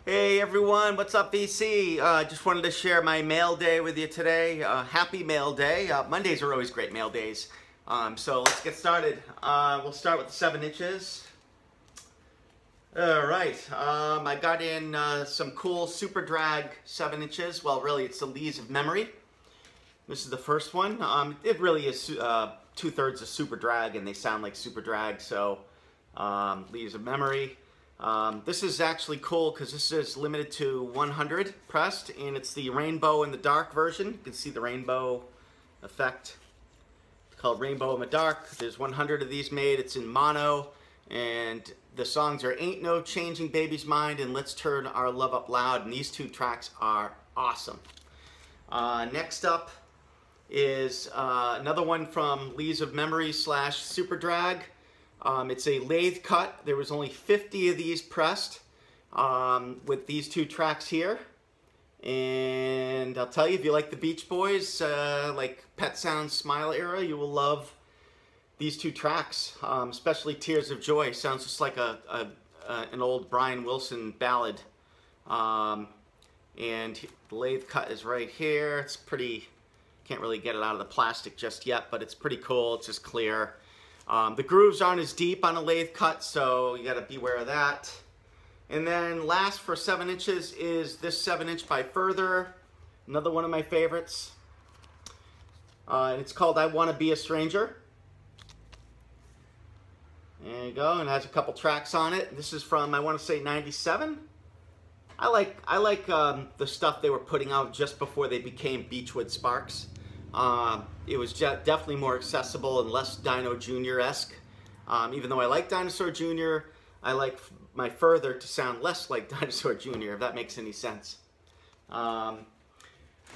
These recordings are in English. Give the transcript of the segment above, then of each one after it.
Hey everyone, what's up VC? Just wanted to share my mail day with you today. Happy mail day. Mondays are always great mail days. So let's get started. We'll start with the 7 inches. Alright, I got in some cool Super Drag 7 inches. Well, really it's the Lees of Memory. This is the first one. It really is 2/3 of Super Drag and they sound like Super Drag, so Lees of Memory. This is actually cool because this is limited to 100 pressed, and it's the rainbow in the dark version. You can see the rainbow effect. It's called Rainbow in the Dark. There's 100 of these made. It's in mono, and the songs are Ain't No Changing Baby's Mind and Let's Turn Our Love Up Loud, and these 2 tracks are awesome. Next up is another one from Lees of Memory / Super Drag. It's a lathe cut. There was only 50 of these pressed with these 2 tracks here. And I'll tell you, if you like the Beach Boys, like Pet Sounds Smile era, you will love these 2 tracks, especially Tears of Joy. Sounds just like an old Brian Wilson ballad. And the lathe cut is right here. It's pretty, can't really get it out of the plastic just yet, but it's pretty cool. It's just clear. The grooves aren't as deep on a lathe cut, so you gotta beware of that. And then last for 7 inches is this 7 inch by Further, another one of my favorites. And it's called I Wanna Be a Stranger. There you go, and it has a couple tracks on it. This is from, I wanna say 97. I like the stuff they were putting out just before they became Beachwood Sparks. It was definitely more accessible and less Dino Jr.-esque. Even though I like Dinosaur Jr., I like my Further to sound less like Dinosaur Jr., if that makes any sense.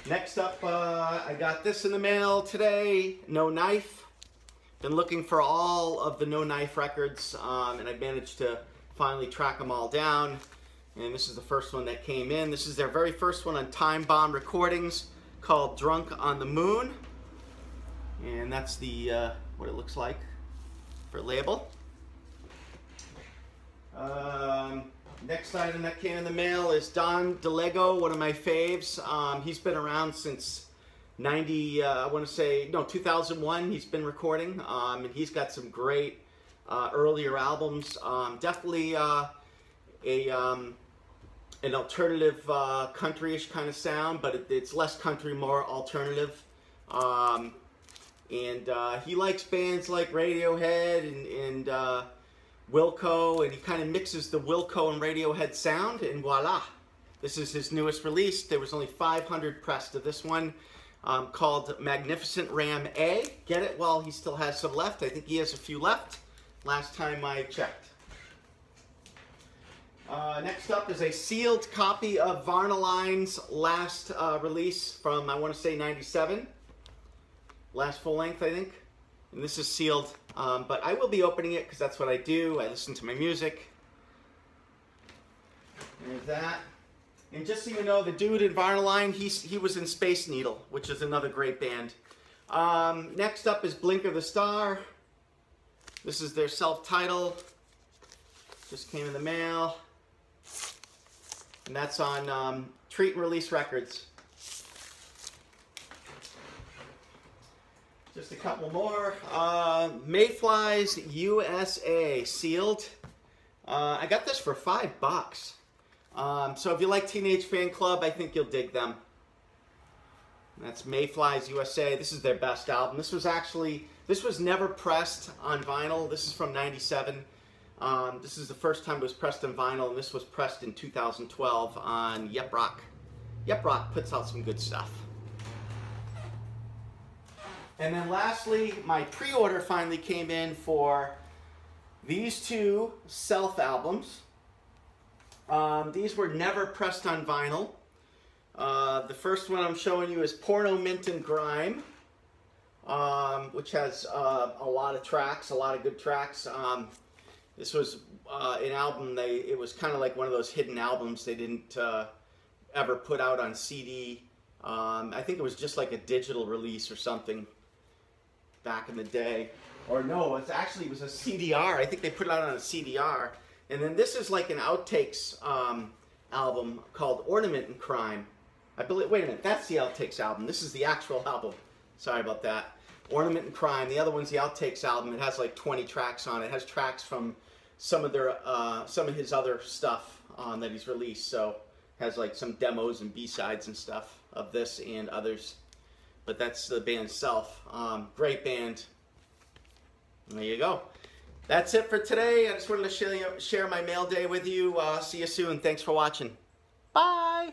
Next up, I got this in the mail today, No Knife. Been looking for all of the No Knife records, and I managed to finally track them all down. And this is the first one that came in. This is their very first one on Time Bomb Recordings, called Drunk on the Moon, and that's the what it looks like for label. Next item that came in the mail is Don DeLego, one of my faves. He's been around since 2001. He's been recording, and he's got some great earlier albums. Definitely an alternative country-ish kind of sound, but it's less country, more alternative. He likes bands like Radiohead and Wilco, and he kind of mixes the Wilco and Radiohead sound, and voila. This is his newest release. There was only 500 pressed of this one, called Magnificent Ram A. Get it while he still has some left. I think he has a few left, last time I checked. Next up is a sealed copy of Varnaline's last release from, I want to say, 97. Last full length, I think. And this is sealed, but I will be opening it because that's what I do. I listen to my music. There's that. And just so you know, the dude in Varnaline, he was in Space Needle, which is another great band. Next up is Blinker the Star. This is their self-titled. Just came in the mail. And that's on Treat and Release Records. Just a couple more. Mayflies USA, sealed. I got this for $5. So if you like Teenage Fan Club, I think you'll dig them. That's Mayflies USA. This is their best album. This was never pressed on vinyl. This is from 97. This is the first time it was pressed on vinyl, and this was pressed in 2012 on Yep Rock. Yep Rock puts out some good stuff. And then lastly, my pre-order finally came in for these 2 Self albums. These were never pressed on vinyl. The first one I'm showing you is Porno Mint and Grime, which has a lot of tracks, a lot of good tracks. This was an album, it was kind of like one of those hidden albums they didn't ever put out on CD. I think it was just like a digital release or something back in the day. Or no, it was a CDR. I think they put it out on a CDR. And then this is like an outtakes album called Ornament and Crime. I believe, wait a minute, that's the Outtakes album. This is the actual album. Sorry about that. Ornament and Crime. The other one's the Outtakes album. It has like 20 tracks on it. It has tracks from some of his other stuff that he's released. So it has like some demos and B-sides and stuff of this and others. But that's the band itself. Great band. There you go. That's it for today. I just wanted to share my mail day with you. See you soon. Thanks for watching. Bye.